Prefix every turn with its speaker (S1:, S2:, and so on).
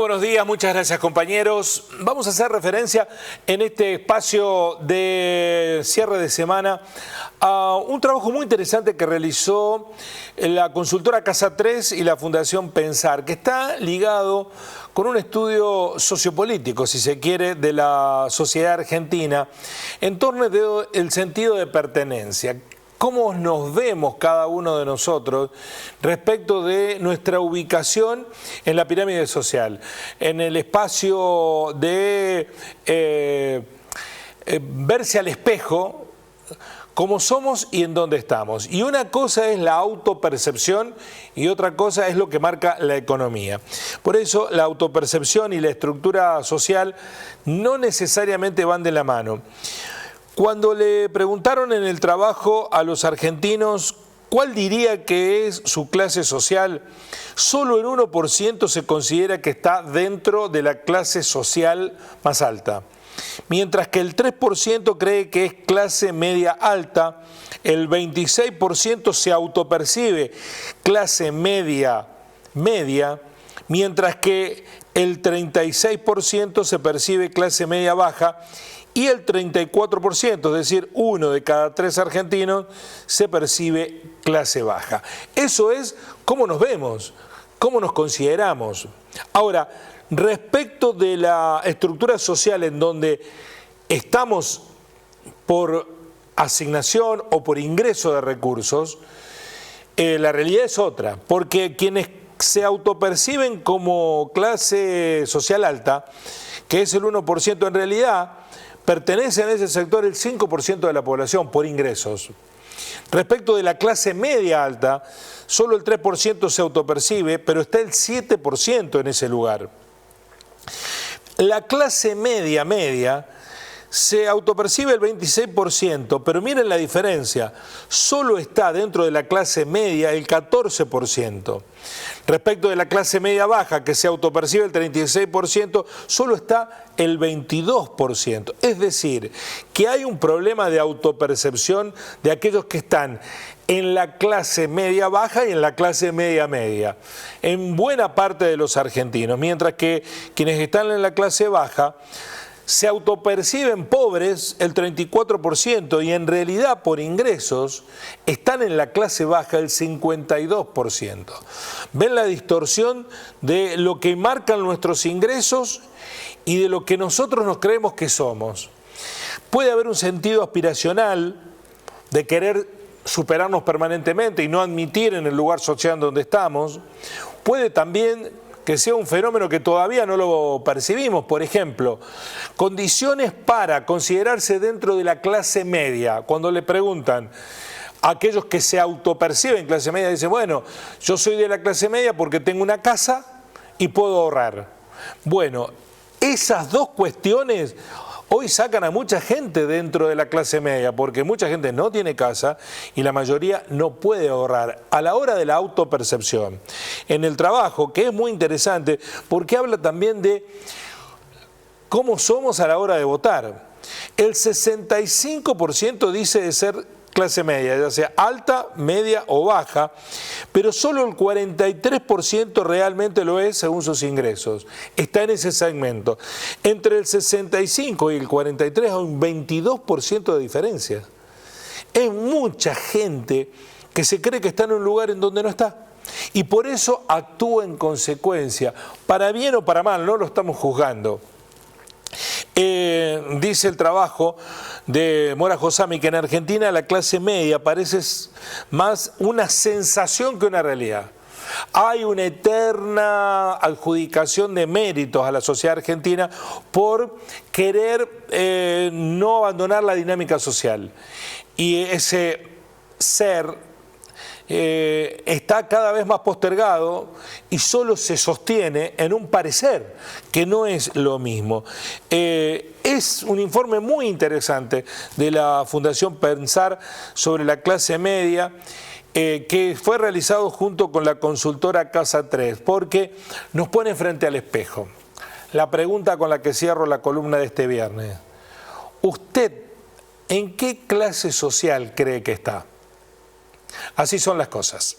S1: buenos días, muchas gracias compañeros. Vamos a hacer referencia en este espacio de cierre de semana a un trabajo muy interesante que realizó la consultora Casa 3 y la Fundación Pensar, que está ligado con un estudio sociopolítico, si se quiere, de la sociedad argentina en torno al sentido de pertenencia. Cómo nos vemos cada uno de nosotros respecto de nuestra ubicación en la pirámide social, en el espacio de verse al espejo, cómo somos y en dónde estamos. Y una cosa es la autopercepción y otra cosa es lo que marca la economía. Por eso la autopercepción y la estructura social no necesariamente van de la mano. Cuando le preguntaron en el trabajo a los argentinos cuál diría que es su clase social, solo el 1% se considera que está dentro de la clase social más alta. Mientras que el 3% cree que es clase media alta, el 26% se autopercibe clase media, mientras que el 36% se percibe clase media baja y el 34%, es decir, 1 de cada 3 argentinos, se percibe clase baja. Eso es cómo nos vemos, cómo nos consideramos. Ahora, respecto de la estructura social en donde estamos por asignación o por ingreso de recursos, la realidad es otra, porque quienes se autoperciben como clase social alta, que es el 1%, en realidad pertenece a ese sector el 5% de la población por ingresos. Respecto de la clase media alta, solo el 3% se autopercibe, pero está el 7% en ese lugar. La clase media se autopercibe el 26%, pero miren la diferencia, solo está dentro de la clase media el 14%. Respecto de la clase media baja, que se autopercibe el 36%, solo está el 22%. Es decir, que hay un problema de autopercepción de aquellos que están en la clase media baja y en la clase media, en buena parte de los argentinos, mientras que quienes están en la clase baja se autoperciben pobres el 34% y en realidad por ingresos están en la clase baja el 52%. ¿Ven la distorsión de lo que marcan nuestros ingresos y de lo que nosotros nos creemos que somos? Puede haber un sentido aspiracional de querer superarnos permanentemente y no admitir en el lugar social donde estamos. Puede también que sea un fenómeno que todavía no lo percibimos. Por ejemplo, condiciones para considerarse dentro de la clase media. Cuando le preguntan a aquellos que se autoperciben clase media, dicen, bueno, yo soy de la clase media porque tengo una casa y puedo ahorrar. Bueno, esas dos cuestiones hoy sacan a mucha gente dentro de la clase media, porque mucha gente no tiene casa y la mayoría no puede ahorrar a la hora de la autopercepción. En el trabajo, que es muy interesante, porque habla también de cómo somos a la hora de votar. El 65% dice de ser clase media, ya sea alta, media o baja, pero solo el 43% realmente lo es según sus ingresos. Está en ese segmento. Entre el 65 y el 43 hay un 22% de diferencia. Es mucha gente que se cree que está en un lugar en donde no está. Y por eso actúa en consecuencia, para bien o para mal, no lo estamos juzgando. Dice el trabajo de Mora Josami que en Argentina la clase media parece más una sensación que una realidad. Hay una eterna adjudicación de méritos a la sociedad argentina por querer no abandonar la dinámica social. Y ese ser está cada vez más postergado y solo se sostiene en un parecer, que no es lo mismo. Es un informe muy interesante de la Fundación Pensar sobre la clase media, que fue realizado junto con la consultora Casa 3, porque nos pone frente al espejo. La pregunta con la que cierro la columna de este viernes: ¿usted en qué clase social cree que está? Así son las cosas.